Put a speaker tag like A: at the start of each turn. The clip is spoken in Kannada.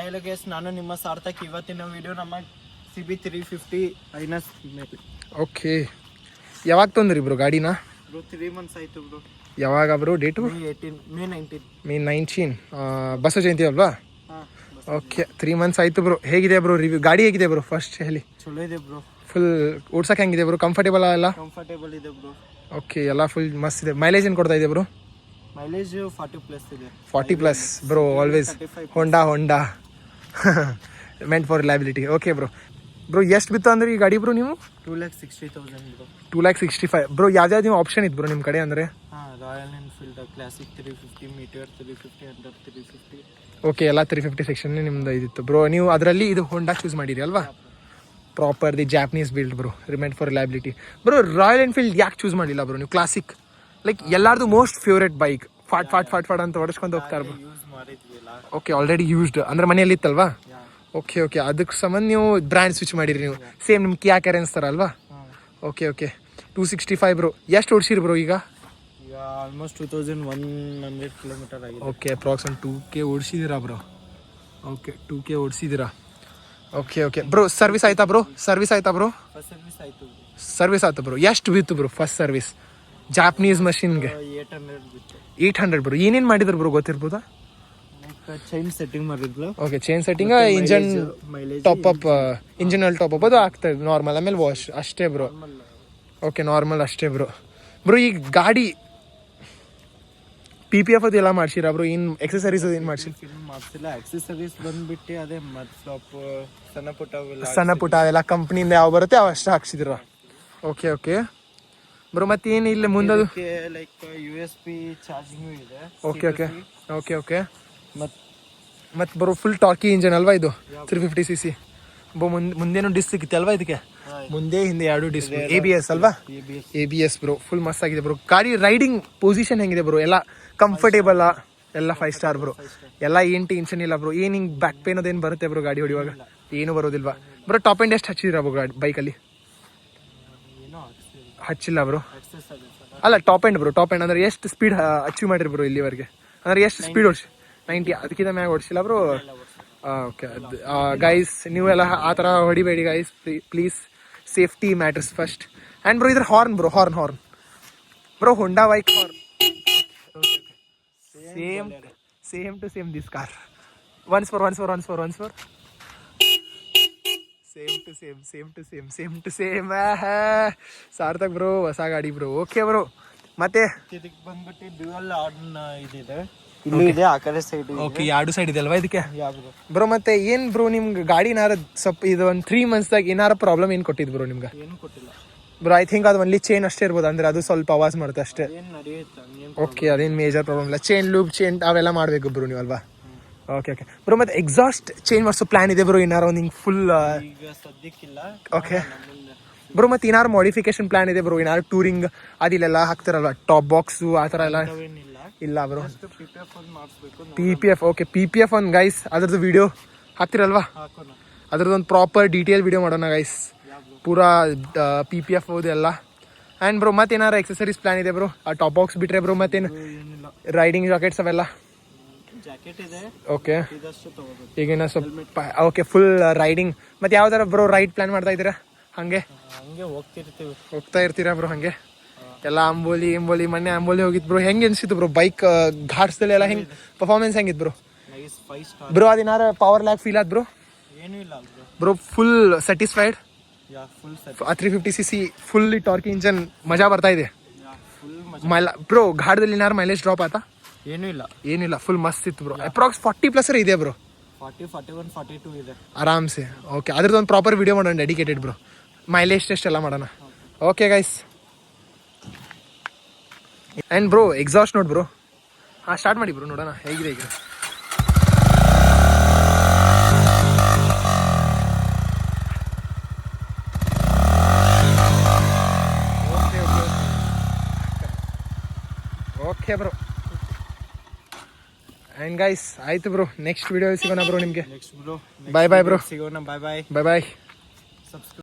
A: ಹಲೋ ಗೈಸ್, ನಾನು ನಿಮ್ಮ ಸಾರ್ಥಕ್. ಇವತ್ತಿನ ವಿಡಿಯೋ ನಮ್ಮ CB350 ಐನಸ್ ಮೇಲೆ.
B: ಓಕೆ, ಯಾವಾಗ ತಂದ್ರಿ ಬ್ರೋ ಗಾಡಿನ?
A: ಬ್ರೋ 3 ಮಂತ್ಸ್ ಆಯಿತು ಬ್ರೋ.
B: ಯಾವಾಗ ಬ್ರೋ ಡೇಟು? ಮೇ 19 ಬಸವ ಜಯಂತಿ ಅಲ್ವಾ? ಓಕೆ, 3 ಮಂತ್ಸ್ ಆಯಿತು ಬ್ರೋ. ಹೇಗಿದೆ ಬ್ರೋ ರಿವ್ಯೂ? ಗಾಡಿ ಹೇಗಿದೆ ಬ್ರೋ ಫಸ್ಟ್ ಹೇಳಿ.
A: ಚಲೋ ಇದೆ ಬ್ರೋ.
B: ಫುಲ್ ಓಡ್ಸಕ್ಕೆ ಹೆಂಗಿದೆ ಬ್ರೋ? ಕಂಫರ್ಟೇಬಲ್ ಎಲ್ಲ?
A: ಕಂಫರ್ಟೇಬಲ್ ಇದೆ ಬ್ರೋ.
B: ಓಕೆ, ಎಲ್ಲ ಫುಲ್ ಮಸ್ತ್ ಇದೆ. ಮೈಲೇಜ್ ಏನು ಕೊಡ್ತಾ ಇದೆ ಬ್ರೋ?
A: ಮೈಲೇಜ್ 40+ ಇದೆ.
B: 40+ bro, always Honda meant for reliability. Okay bro. ಎಷ್ಟು ಬಿತ್ತು ಅಂದ್ರೆ ಈ ಗಾಡಿ ಬ್ರೋ ನೀವು?
A: 2,60,000 ಬ್ರೋ.
B: 2,65,000 ಬ್ರೋ. ಯಾವ್ದು ನೀವು ಆಪ್ಷನ್ ಇತ್ತು ಬ್ರೋ ನಿಮ್ಮ ಕಡೆ ಅಂದರೆ?
A: Royal Enfield classic 350, meteor 350, under 350.
B: Okay, ಎಲ್ಲ 350 ಸೆಕ್ಷನ್ ನಿಮ್ದು ಇದಿತ್ತು ಬ್ರೋ. ನೀವು ಅದರಲ್ಲಿ ಇದು ಹೊಂಡಾ ಚೂಸ್ ಮಾಡಿರಿ ಅಲ್ವಾ? Proper the Japanese build bro, renowned for reliability bro. Royal Enfield ಯಾಕೆ ಚೂಸ್ ಮಾಡಿಲ್ಲ ಬ್ರೋ ನೀವು? ಕ್ಲಾಸಿಕ್ ಲೈಕ್ ಎಲ್ಲಾರ್ದು ಮೋಸ್ಟ್ ಫೇವ್ರೇಟ್ ಬೈಕ್. ಫಾಟ್ ಅಂತ ಹೊಡೆಸ್ಕೊಂಡು ಹೋಗ್ತಾರೆ ಬ್ರೋ. ಓಕೆ, ಆಲ್ರೆಡಿ ಯೂಸ್ಡ್ ಅಂದ್ರೆ ಮನೆಯಲ್ಲಿ ಇತ್ತಲ್ವಾ? ಓಕೆ, ಅದಕ್ಕೆ ಸಂಬಂಧ ನೀವು ಬ್ರ್ಯಾಂಡ್ ಸ್ವಿಚ್ ಮಾಡಿರಿ ನೀವು. ಸೇಮ್ ನಿಮ್ಮ ಕಿಯಾ ಕ್ಯಾರೆನ್ಸ್ ಥರ ಅಲ್ವಾ? Okay, 265 bro. ಎಷ್ಟು ಓಡಿಸಿರಿ ಬ್ರೋ ಈಗ?
A: ಆಲ್ಮೋಸ್ಟ್ 2,100 ಕಿಲೋಮೀಟರ್ ಆಗಿದೆ.
B: ಓಕೆ, ಅಪ್ರಾಕ್ಸಿಮೇಟ್ 2K ಓಡಿಸಿದ್ದೀರಾ ಬ್ರೋ. ಓಕೆ, 2K ಓಡಿಸಿದ್ದೀರಾ. Okay bro. ಸರ್ವಿಸ್ ಆಯ್ತಾ ಬ್ರೋ?
A: ಫಸ್ಟ್
B: ಸರ್ವಿಸ್ ಆಯ್ತು ಬ್ರೋ. ಎಷ್ಟು ಬಿತ್ತು ಬ್ರೋ ಫಸ್ಟ್ ಸರ್ವಿಸ್ ಜಾಪನೀಸ್ ಮಷಿನ್ಗೆ?
A: 800 ಬಿತ್ತು.
B: 800 ಬ್ರೋ. ಏನೇನು ಮಾಡಿದ್ರು ಬ್ರೋ ಗೊತ್ತಿರ್ಬೋದಾ?
A: ಚೈನ್ ಸೆಟ್ಟಿಂಗ್ ಮಾಡಿದ್ಲು.
B: Okay, chain setting, engine top up, engine ಅಲ್ಲಿ ಟಾಪ್ ಅಪ್ ಅದು ಆಗ್ತದೆ ನಾರ್ಮಲ್. ಆಮೇಲೆ ವಾಶ್ ಅಷ್ಟೇ ಬ್ರೋ. ಓಕೆ, ನಾರ್ಮಲ್ ಅಷ್ಟೇ ಬ್ರೋ. ಈ ಗಾಡಿ PPF ಅದು ಎಲ್ಲ ಮಾಡ್ಸಿರಾ ಬ್ರೋ? ಇನ್ ಎಕ್ಸೆಸರೀಸ್ ಏನು
A: ಮಾಡ್ಸಿಲ್ಲ. ಎಕ್ಸೆಸರೀಸ್ ಬಂದ್ಬಿಟ್ಟು ಅದೇ ಮಡ್ ಫ್ಲಾಪ್,
B: ಸಣ್ಣ ಪುಟ್ಟ ಅವೆಲ್ಲ ಕಂಪ್ನಿಯಿಂದ ಯಾವ ಬರುತ್ತೆ ಅವು ಅಷ್ಟು ಹಾಕ್ಸಿದಿರ? Okay bro. ಮತ್ತೆ ಏನು ಇಲ್ಲ ಮುಂದದು?
A: ಲೈಕ್ USB ಚಾರ್ಜಿಂಗ್ ಇದೆ.
B: ಓಕೆ ಮತ್ತೆ ಬ್ರೋ ಫುಲ್ ಟಾರ್ಕಿ ಇಂಜನ್ ಅಲ್ವಾ ಇದು? 350cc. ಮುಂದೇನು ಡಿಸ್ಕ್ ಸಿಗುತ್ತೆ ಅಲ್ವಾ ಇದಕ್ಕೆ? ಮುಂದೆ ಹಿಂದೆ 2 ಡಿಸ್ಕ್. ABS ಅಲ್ವಾ? ABS bro. ಫುಲ್ ಮಸ್ತ್ ಆಗಿದೆ ಬ್ರೋ. ಗಾಡಿ ರೈಡಿಂಗ್ ಪೊಸಿಷನ್ ಹೆಂಗಿದೆ ಬ್ರೋ? ಎಲ್ಲ ಕಂಫರ್ಟೇಬಲ್? ಎಲ್ಲ 5 ಸ್ಟಾರ್ ಬ್ರೋ. ಎಲ್ಲ ಏನು ಟೆನ್ಷನ್ ಇಲ್ಲ ಬ್ರೋ. ಏನು ಹಿಂಗೆ ಬ್ಯಾಕ್ ಪೇನ್ ಅದೇನು ಬರುತ್ತೆ ಬ್ರೋ ಗಾಡಿ ಹೊಡಿಯುವಾಗ? ಏನು ಬರೋದಿಲ್ವಾ ಬ್ರೋ? ಟಾಪ್ ಎಂಡ್ ಎಷ್ಟು ಹಚ್ಚಿದಿರಾ ಬ್ರೋ ಬೈಕಲ್ಲಿ? ಹಚ್ಚಿಲ್ಲ ಬ್ರೋ. ಅಲ್ಲ, top end bro. Top end ಅಂದ್ರೆ ಎಷ್ಟು ಸ್ಪೀಡ್ ಅಚೀವ್ ಮಾಡಿರಿ ಬ್ರೋ ಇಲ್ಲಿವರೆಗೆ? ಅಂದ್ರೆ ಎಷ್ಟು ಸ್ಪೀಡ್ ಓಡಿಸಿ? 90. ಅದಕ್ಕಿಂತ ಮ್ಯಾಗ ಓಡಿಸಿಲ್ಲ ಬ್ರೋ? ಓಕೆ ಗೈಸ್, ನೀವೆಲ್ಲ ಆ ಥರ ಹೊಡಿಬೇಡಿ guys please. Safety matters first. And bro ಇದ್ರ horn bro, horn bro. Honda bike horn same to same this car. Once for same to same. Sarthak bro, ಹೊಸ ಗಾಡಿ ಬ್ರೋ. Okay bro. ಮತ್ತೆ
A: ಇದಕ್ಕೆ ಬಂದ್ಬಿಟ್ಟು ಡ್ಯುಯಲ್ ಆರ್ನ್ ಇದಿದೆ. ಇಲ್ಲಿ ಇದೆ, ಆ ಕಡೆ ಸೈಡ್.
B: ಓಕೆ, 2 ಸೈಡ್ ಇದೆ ಅಲ್ವಾ ಇದಕ್ಕೆ ಬ್ರೋ? ಮತ್ತೆ ಏನ್ ಬ್ರೋ ನಿಮ್ಗೆ ಗಾಡಿ ಸ್ವಲ್ಪ ಇದು ಒಂದು 3 ಮಂತ್ಸ್ದಾಗ ಏನಾರ ಪ್ರಾಬ್ಲಮ್ ಏನು ಕೊಟ್ಟಿದ್ದು ಬ್ರೋ ನಿಮ್ಗೆ?
A: ಏನು ಕೊಟ್ಟಿಲ್ಲ
B: ಬ್ರೋ. ಐ ಥಿಂಕ್ ಅದು ಒನ್ಲಿ ಚೈನ್ ಅಷ್ಟೇ ಇರ್ಬೋದು, ಅಂದ್ರೆ ಅದು ಸ್ವಲ್ಪ ಆವಾಜ್ ಮಾಡುತ್ತೆ ಅಷ್ಟೇ. ಓಕೆ, ಅದೇನು ಮೇಜರ್ ಪ್ರಾಬ್ಲಮ್ ಇಲ್ಲ. ಚೈನ್ ಲೂಪ್, ಚೈನ್ ಅವೆಲ್ಲ ಮಾಡಬೇಕು ಬ್ರೋ ನೀವು ಅಲ್ವಾ? Okay bro. ಮತ್ತೆ ಎಕ್ಸಾಸ್ಟ್ ಚೇಂಜ್ ಮಾಡಿಸೋ ಪ್ಲಾನ್ ಇದೆ ಬ್ರೋ ಏನಾರು ಒಂದು ಹಿಂಗೆ ಫುಲ್?
A: ಈಗ ಸದ್ಯಕ್ಕಿಲ್ಲ. Okay
B: bro. ಮತ್ತೆ ಏನಾರು ಮಾಡಿಫಿಕೇಶನ್ ಪ್ಲಾನ್ ಇದೆ ಬ್ರೋ? ಏನಾರು ಟೂರಿಂಗ್ ಅದಿಲ್ಲೆಲ್ಲ ಹಾಕ್ತಾರಲ್ವ, ಟಾಪ್ ಬಾಕ್ಸು ಆ ಥರ ಎಲ್ಲ? ಇಲ್ಲ ಬ್ರೋ. PPF. ಓಕೆ, PPF ಒಂದು ಗೈಸ್ ಅದ್ರದ್ದು ವಿಡಿಯೋ ಹಾಕ್ತಿರಲ್ವಾ? ಅದ್ರದ್ದು ಒಂದು ಪ್ರಾಪರ್ ಡೀಟೇಲ್ ವಿಡಿಯೋ ಮಾಡೋಣ ಗೈಸ್, ಪೂರಾ PPF ಎಲ್ಲ. ಆ್ಯಂಡ್ ಬ್ರೋ ಮತ್ತೆ ಏನಾರು ಎಕ್ಸೆಸರೀಸ್ ಪ್ಲಾನ್ ಇದೆ ಬ್ರೋ? ಆ ಟಾಪ್ ಬಾಕ್ಸ್ ಬಿಟ್ರೆ ಬ್ರೋ ಮತ್ತೇನು? ರೈಡಿಂಗ್ ಜಾಕೆಟ್ಸ್ ಅವೆಲ್ಲ? ಓಕೆ, ಈಗಿನ ಸ್ವಲ್ಪ ಓಕೆ ಫುಲ್ ರೈಡಿಂಗ್. ಮತ್ತೆ ಯಾವ್ದಾರ ಬ್ರೋ ರೈಡ್ ಪ್ಲಾನ್ ಮಾಡ್ತಾ ಇದ್ದೀರಾ? ಹಂಗೆ ಹೋಗ್ತಾ ಇರ್ತೀರಾ ಬ್ರೋ ಹಂಗೆ ಎಲ್ಲ? ಅಂಬೋಲಿ ಮೊನ್ನೆ ಅಂಬೋಲಿ ಹೋಗಿದ್ ಬ್ರೋ. ಹೆಂಗೆ ಅನ್ಸಿತ್ತು ಬ್ರೋ ಬೈಕ್ ಘಾಟ್ಸ್ದಲ್ಲಿ ಎಲ್ಲ? ಹೆಂಗೆ ಪರ್ಫಾರ್ಮೆನ್ಸ್ ಹೆಂಗಿತ್ತು ಬ್ರೋ? ಬ್ರೋ ಅದೇನಾರ ಪವರ್ ಲ್ಯಾಗ್ ಫೀಲ್ ಆದ್ ಬ್ರೋ?
A: ಏನೂ ಇಲ್ಲ
B: bro. Full satisfied? 350cc fully torquey engine ಮಜಾ ಬರ್ತಾ ಇದೆ ಬ್ರೋ. ಘಾಟದಲ್ಲಿ ಏನಾರು ಮೈಲೇಜ್ ಡ್ರಾಪ್ ಆಯ್ತಾ? ಏನಿಲ್ಲ, ಫುಲ್ ಮಸ್ತ್ ಇತ್ತು ಬ್ರೋ. ಅಪ್ರಾಕ್ಸ್ 40+ ಇದೆ ಬ್ರೋ.
A: 40, 41, 42 ಇದೆ
B: ಆರಾಮ್ಸೆ. ಓಕೆ, ಅದ್ರದ್ದು ಒಂದು ಪ್ರಾಪರ್ ವಿಡಿಯೋ ಮಾಡೋಣ ಡೆಡಿಕೇಟೆಡ್ ಬ್ರೋ. ಮೈಲೇಜ್ ಟೆಸ್ಟ್ ಎಲ್ಲ ಮಾಡೋಣ. Okay guys. And bro exhaust ನೋಡ್ ಬ್ರೋ. ಸ್ಟಾರ್ಟ್ ಮಾಡಿ ಬ್ರೋ, ನೋಡೋಣ ಹೇಗಿದೆ ಈಗ. Okay bro. ಆ್ಯಂಡ್ ಗೈಸ್ ಆಯ್ತು ಬ್ರೋ, ನೆಕ್ಸ್ಟ್ ವಿಡಿಯೋ ಸಿಗೋಣ ಬ್ರೋ ನಿಮಗೆ.
A: Next bro.
B: Bye bro.
A: ಸಿಗೋಣ. ಬಾಯ್.
B: ಬಾಯ್.